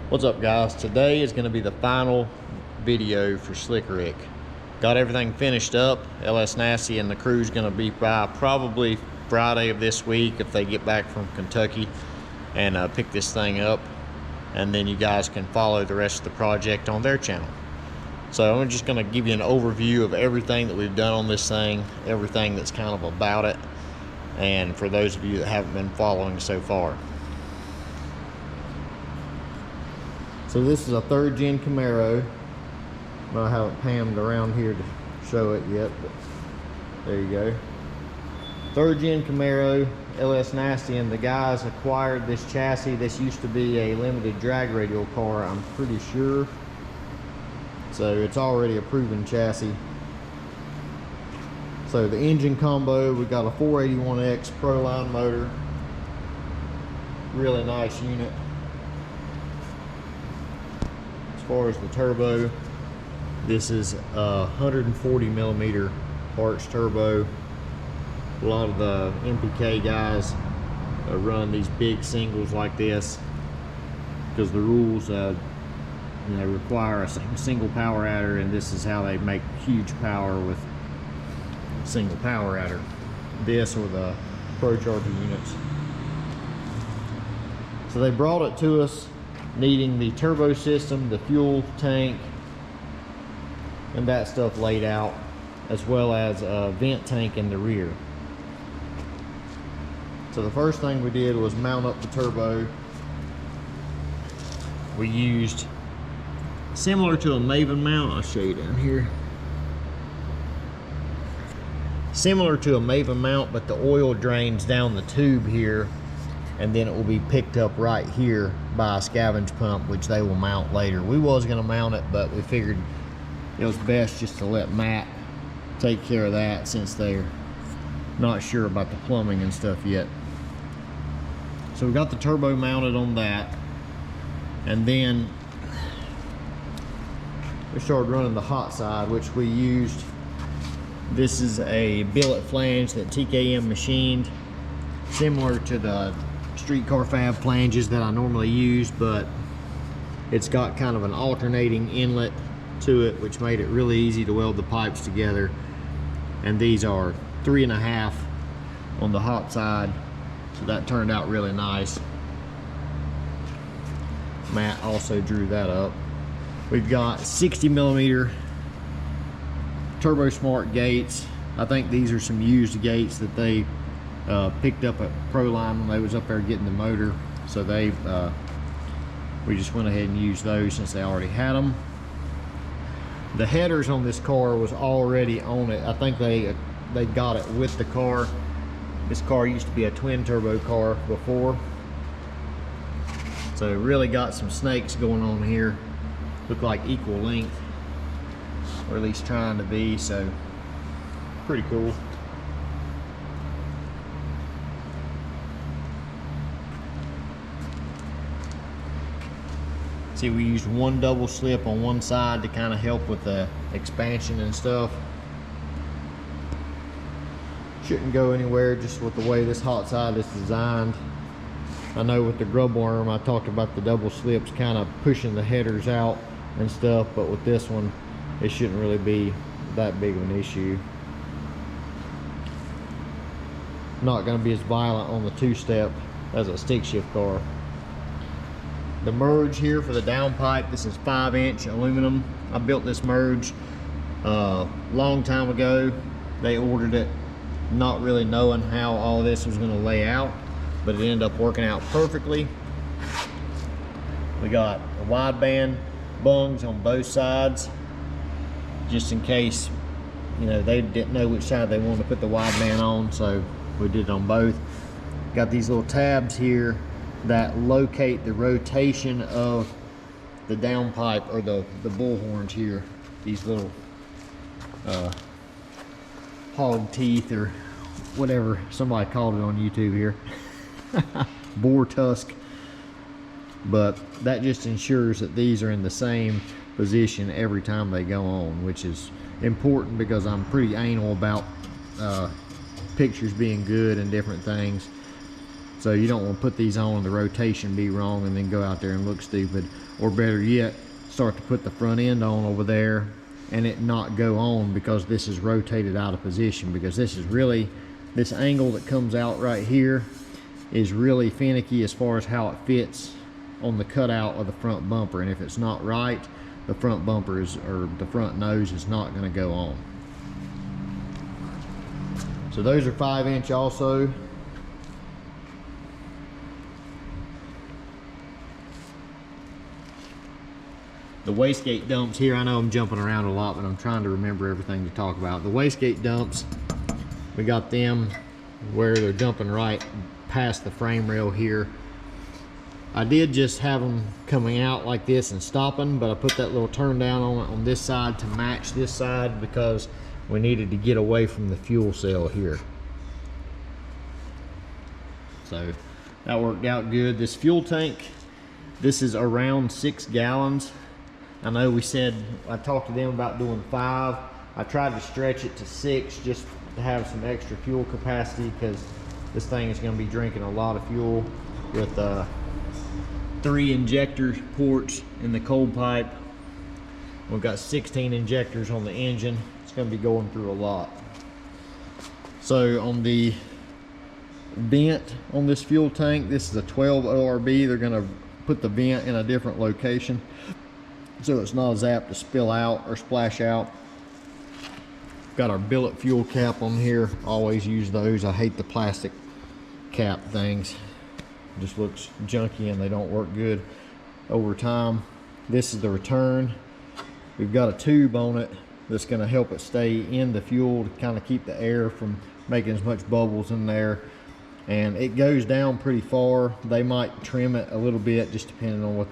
What's up, guys? Today is going to be the final video for Slick Rick. Got everything finished up. LS Nasty and the crew's going to be by probably Friday of this week if they get back from Kentucky and pick this thing up, and then you guys can follow the rest of the project on their channel. So I'm just going to give you an overview of everything that we've done on this thing, everything that's kind of about it, and for those of you that haven't been following so far. So this is a 3rd gen Camaro. I haven't panned around here to show it yet, but there you go. 3rd gen Camaro, LS Nasty, and the guys acquired this chassis. This used to be a limited drag radial car, I'm pretty sure. So it's already a proven chassis. So the engine combo, we got a 481X Proline motor. Really nice unit. As far as the turbo, this is a 140 millimeter arch turbo. A lot of the MPK guys run these big singles like this because the rules require a single power adder, and this is how they make huge power with single power adder. This or the Pro Charger units. So they brought it to us needing the turbo system, the fuel tank, and that stuff laid out, as well as a vent tank in the rear. So the first thing we did was mount up the turbo. We used similar to a Maven mount. I'll show you down here. Similar to a Maven mount, but the oil drains down the tube here, and then it will be picked up right here by a scavenge pump, which they will mount later. We was gonna mount it, but we figured it was best just to let Matt take care of that since they're not sure about the plumbing and stuff yet. So we got the turbo mounted on that, and then we started running the hot side, which we used. This is a billet flange that TKM machined, similar to the streetcar fab flanges that I normally use, but it's got kind of an alternating inlet to it, which made it really easy to weld the pipes together. And these are 3.5 on the hot side, so that turned out really nice. Matt also drew that up. We've got 60 millimeter Turbo Smart gates. I think these are some used gates that they picked up at Proline when they was up there getting the motor. So we just went ahead and used those since they already had them. The headers on this car was already on it. I think they got it with the car. This car used to be a twin turbo car before. So it really got some snakes going on here. Look like equal length, or at least trying to be, so pretty cool. See, we used one double slip on one side to kind of help with the expansion and stuff. Shouldn't go anywhere just with the way this hot side is designed. I know with the grub worm I talked about the double slips kind of pushing the headers out and stuff, but with this one it shouldn't really be that big of an issue. Not going to be as violent on the 2-step as a stick shift car. The merge here for the downpipe, this is 5-inch aluminum. I built this merge a long time ago. They ordered it not really knowing how all this was going to lay out, but it ended up working out perfectly. We got a wideband bungs on both sides, just in case they didn't know which side they wanted to put the wideband on, so we did it on both. Got these little tabs here that locate the rotation of the downpipe, or the bullhorns here. These little hog teeth, or whatever somebody called it on YouTube here. Boar tusk. But that just ensures that these are in the same position every time they go on, which is important because I'm pretty anal about pictures being good and different things. So you don't want to put these on, the rotation be wrong, and then go out there and look stupid. Or better yet, start to put the front end on over there and it not go on because this is rotated out of position, because this is really, this angle that comes out right here is really finicky as far as how it fits on the cutout of the front bumper. And if it's not right, the front bumper is, or the front nose is not going to go on. So those are 5" also. The wastegate dumps here, I know I'm jumping around a lot, but I'm trying to remember everything to talk about. The wastegate dumps, we got them where they're dumping right past the frame rail here. I did just have them coming out like this and stopping, but I put that little turn down on it on this side to match this side because we needed to get away from the fuel cell here. So that worked out good. This fuel tank, this is around 6 gallons. I know we said, I talked to them about doing 5. I tried to stretch it to 6 just to have some extra fuel capacity, because this thing is going to be drinking a lot of fuel with 3 injector ports in the cold pipe. We've got 16 injectors on the engine. It's going to be going through a lot. So on the vent on this fuel tank, this is a 12 ORB. They're going to put the vent in a different location so it's not as apt to spill out or splash out. Got our billet fuel cap on here. Always use those. I hate the plastic cap things. It just looks junky and they don't work good over time. This is the return. We've got a tube on it that's going to help it stay in the fuel to kind of keep the air from making as much bubbles in there. And it goes down pretty far. They might trim it a little bit just depending on what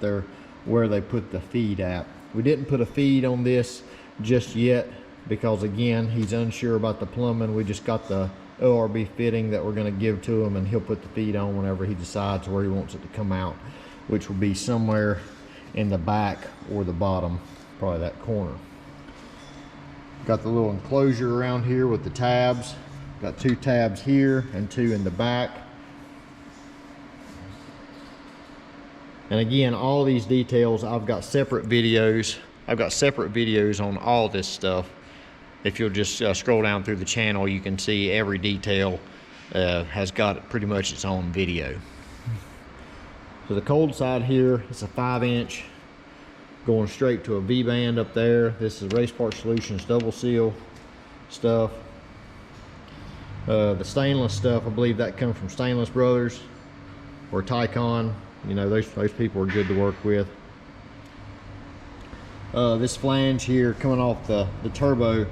where they put the feed at. We didn't put a feed on this just yet because, again, he's unsure about the plumbing. We just got the ORB fitting that we're going to give to him, and he'll put the feed on whenever he decides where he wants it to come out, which will be somewhere in the back or the bottom, probably that corner. Got the little enclosure around here with the tabs. Got 2 tabs here and 2 in the back. And again, all these details, I've got separate videos. I've got separate videos on all this stuff. If you'll just scroll down through the channel, you can see every detail has got pretty much its own video. So the cold side here, it's a 5" going straight to a V-band up there. This is Race Parts Solutions double seal stuff. The stainless stuff, I believe that comes from Stainless Brothers or Tycon. You know, those people are good to work with. This flange here coming off the turbo,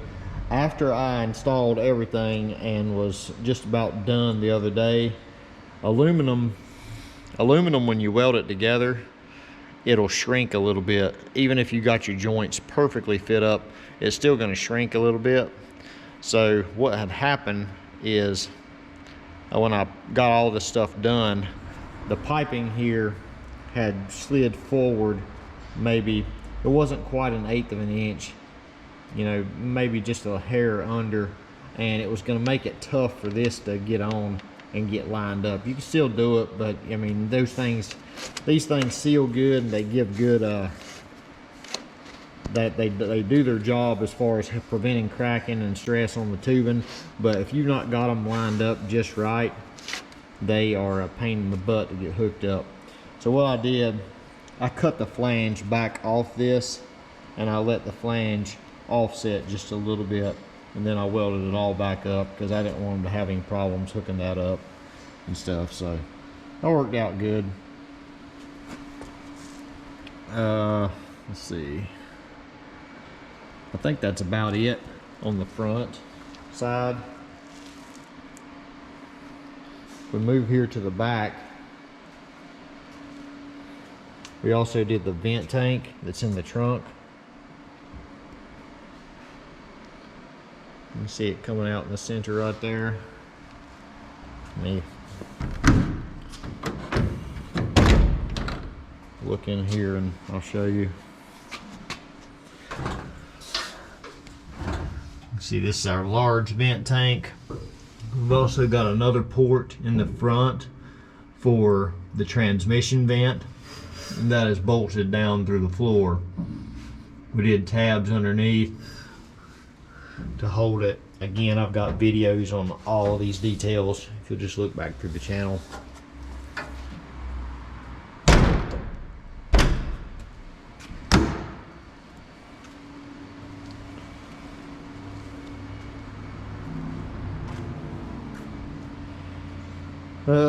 after I installed everything and was just about done the other day, aluminum when you weld it together, it'll shrink a little bit. Even if you got your joints perfectly fit up, it's still going to shrink a little bit. So what had happened is, when I got all this stuff done, the piping here had slid forward. Maybe it wasn't quite 1/8 of an inch, you know, maybe just a hair under, and it was going to make it tough for this to get on and get lined up. You can still do it, but I mean, these things seal good and they give good that they do their job as far as preventing cracking and stress on the tubing. But if you've not got them lined up just right, they are a pain in the butt to get hooked up. So what I did, I cut the flange back off this, and I let the flange offset just a little bit, and then I welded it all back up because I didn't want them to have any problems hooking that up and stuff. So that worked out good. Let's see, I think that's about it on the front side. We move here to the back. We also did the vent tank that's in the trunk. You can see it coming out in the center right there. Let me look in here and I'll show you. See, this is our large vent tank. We've also got another port in the front for the transmission vent. And that is bolted down through the floor. We did tabs underneath to hold it. Again, I've got videos on all of these details if you'll just look back through the channel.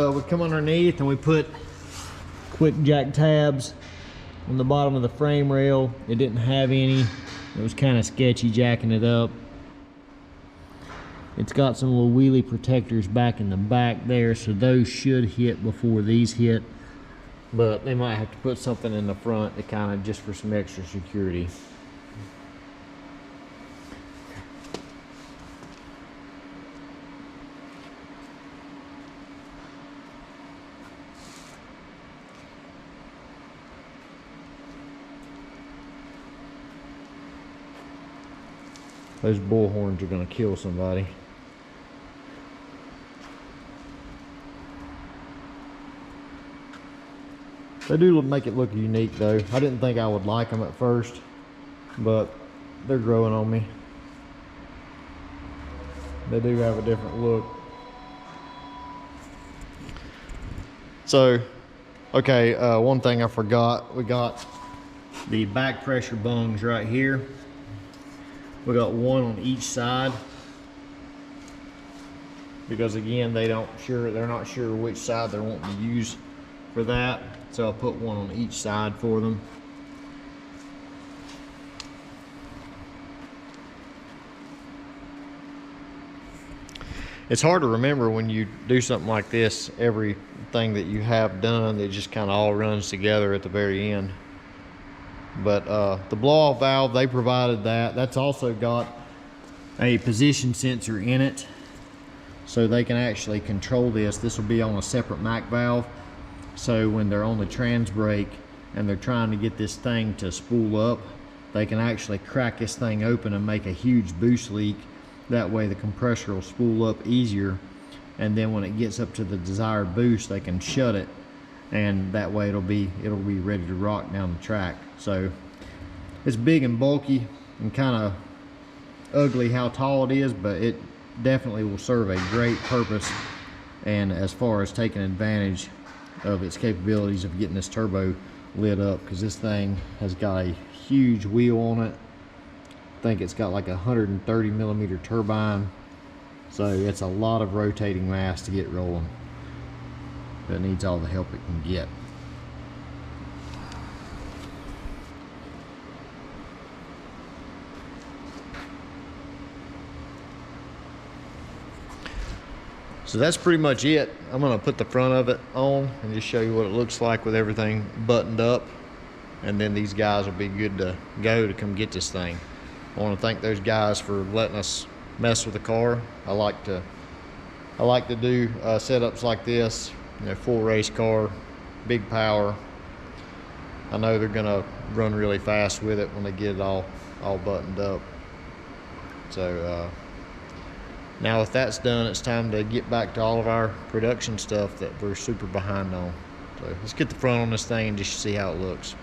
We come underneath and we put quick jack tabs on the bottom of the frame rail. It didn't have any. It was kind of sketchy jacking it up. It's got some little wheelie protectors back in the back there, so those should hit before these hit. But they might have to put something in the front to kind of just for some extra security. Those bull horns are going to kill somebody. They do make it look unique though. I didn't think I would like them at first, but they're growing on me. They do have a different look. So, okay, one thing I forgot. We got the back pressure bungs right here. We got one on each side because again they're not sure which side they're wanting to use for that, so I'll put one on each side for them. It's hard to remember when you do something like this, everything that you have done, it just kind of all runs together at the very end. But the blow-off valve, they provided that. That's also got a position sensor in it, so they can actually control this. This will be on a separate Mac valve, so when they're on the trans brake and they're trying to get this thing to spool up, they can actually crack this thing open and make a huge boost leak. That way the compressor will spool up easier, and then when it gets up to the desired boost, they can shut it, and that way it'll be ready to rock down the track. So it's big and bulky and kind of ugly how tall it is, but it definitely will serve a great purpose, and as far as taking advantage of its capabilities of getting this turbo lit up, because this thing has got a huge wheel on it. I think it's got like a 130 millimeter turbine, so it's a lot of rotating mass to get rolling. It needs all the help it can get. So that's pretty much it. I'm gonna put the front of it on and just show you what it looks like with everything buttoned up, and then these guys will be good to go to come get this thing. I want to thank those guys for letting us mess with the car. I like to do setups like this. You know, full race car, big power. I know they're gonna run really fast with it when they get it all buttoned up. So now if that's done, it's time to get back to all of our production stuff that we're super behind on. So let's get the front on this thing and just see how it looks.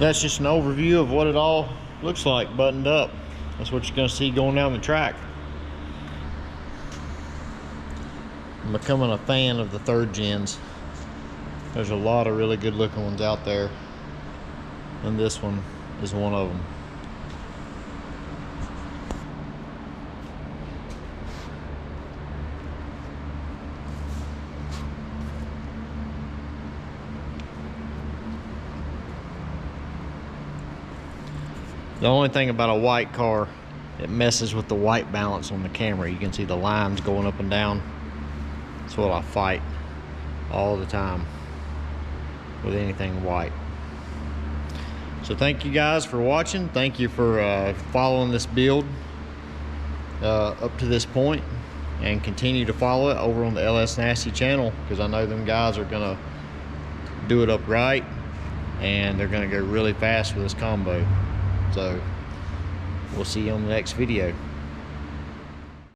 that's just an overview of what it all looks like buttoned up. That's what you're going to see going down the track. I'm becoming a fan of the 3rd gens. There's a lot of really good looking ones out there, and this one is one of them. The only thing about a white car, it messes with the white balance on the camera. You can see the lines going up and down. That's what I fight all the time with anything white. So thank you guys for watching. Thank you for following this build up to this point, and continue to follow it over on the LS Nasty channel, because I know them guys are gonna do it up right, and they're gonna go really fast with this combo. So we'll see you on the next video.